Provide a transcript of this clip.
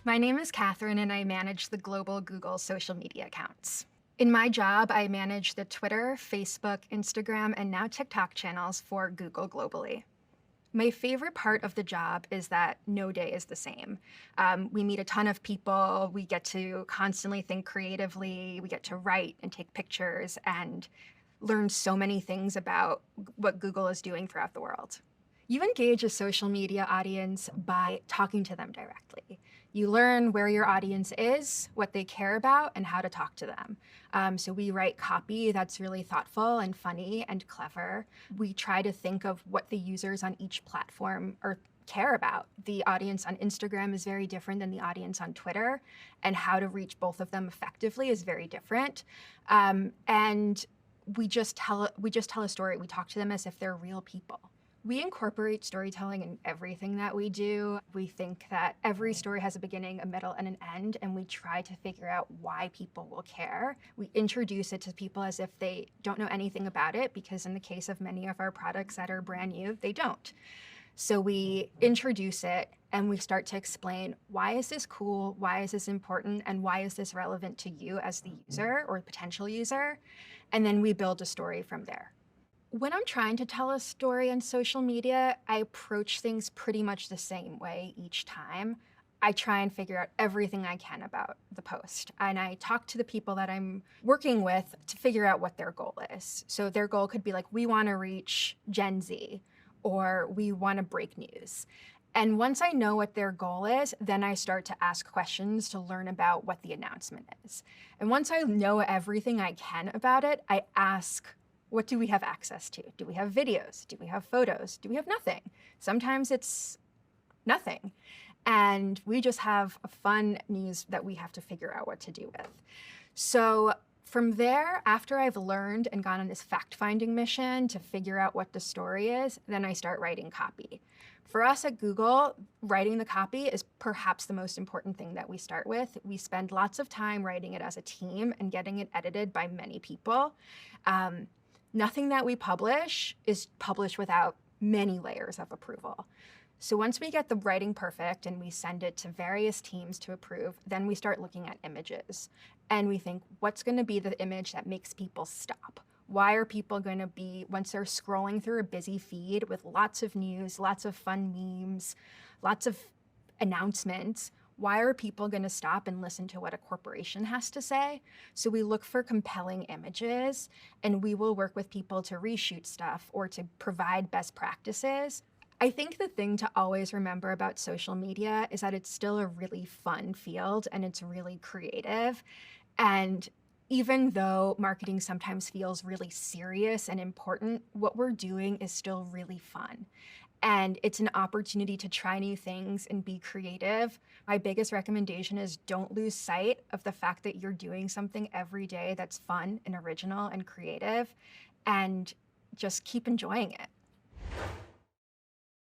My name is Catherine, and I manage the global Google social media accounts. In my job, I manage the Twitter, Facebook, Instagram, and now TikTok channels for Google globally. My favorite part of the job is that no day is the same. We meet a ton of people, we get to constantly think creatively, we get to write and take pictures and learn so many things about what Google is doing throughout the world. You engage a social media audience by talking to them directly. You learn where your audience is, what they care about, and how to talk to them. So we write copy that's really thoughtful and funny and clever. We try to think of what the users on each platform care about. The audience on Instagram is very different than the audience on Twitter, and how to reach both of them effectively is very different. And we just tell a story. We talk to them as if they're real people. We incorporate storytelling in everything that we do. We think that every story has a beginning, a middle, and an end, and we try to figure out why people will care. We introduce it to people as if they don't know anything about it, because in the case of many of our products that are brand new, they don't. So we introduce it and we start to explain, why is this cool? Why is this important? And why is this relevant to you as the user or potential user? And then we build a story from there. When I'm trying to tell a story on social media, I approach things pretty much the same way each time. I try and figure out everything I can about the post. And I talk to the people that I'm working with to figure out what their goal is. So their goal could be like, we want to reach Gen Z, or we want to break news. And once I know what their goal is, then I start to ask questions to learn about what the announcement is. And once I know everything I can about it, I ask, what do we have access to? Do we have videos? Do we have photos? Do we have nothing? Sometimes it's nothing. And we just have a fun news that we have to figure out what to do with. So from there, after I've learned and gone on this fact-finding mission to figure out what the story is, then I start writing copy. For us at Google, writing the copy is perhaps the most important thing that we start with. We spend lots of time writing it as a team and getting it edited by many people. Nothing that we publish is published without many layers of approval. So once we get the writing perfect and we send it to various teams to approve, then we start looking at images. And we think, what's going to be the image that makes people stop? Why are people going to be, once they're scrolling through a busy feed with lots of news, lots of fun memes, lots of announcements, why are people going to stop and listen to what a corporation has to say? So we look for compelling images, and we will work with people to reshoot stuff or to provide best practices. I think the thing to always remember about social media is that it's still a really fun field and it's really creative. And even though marketing sometimes feels really serious and important, what we're doing is still really fun. And it's an opportunity to try new things and be creative. My biggest recommendation is don't lose sight of the fact that you're doing something every day that's fun and original and creative, and just keep enjoying it.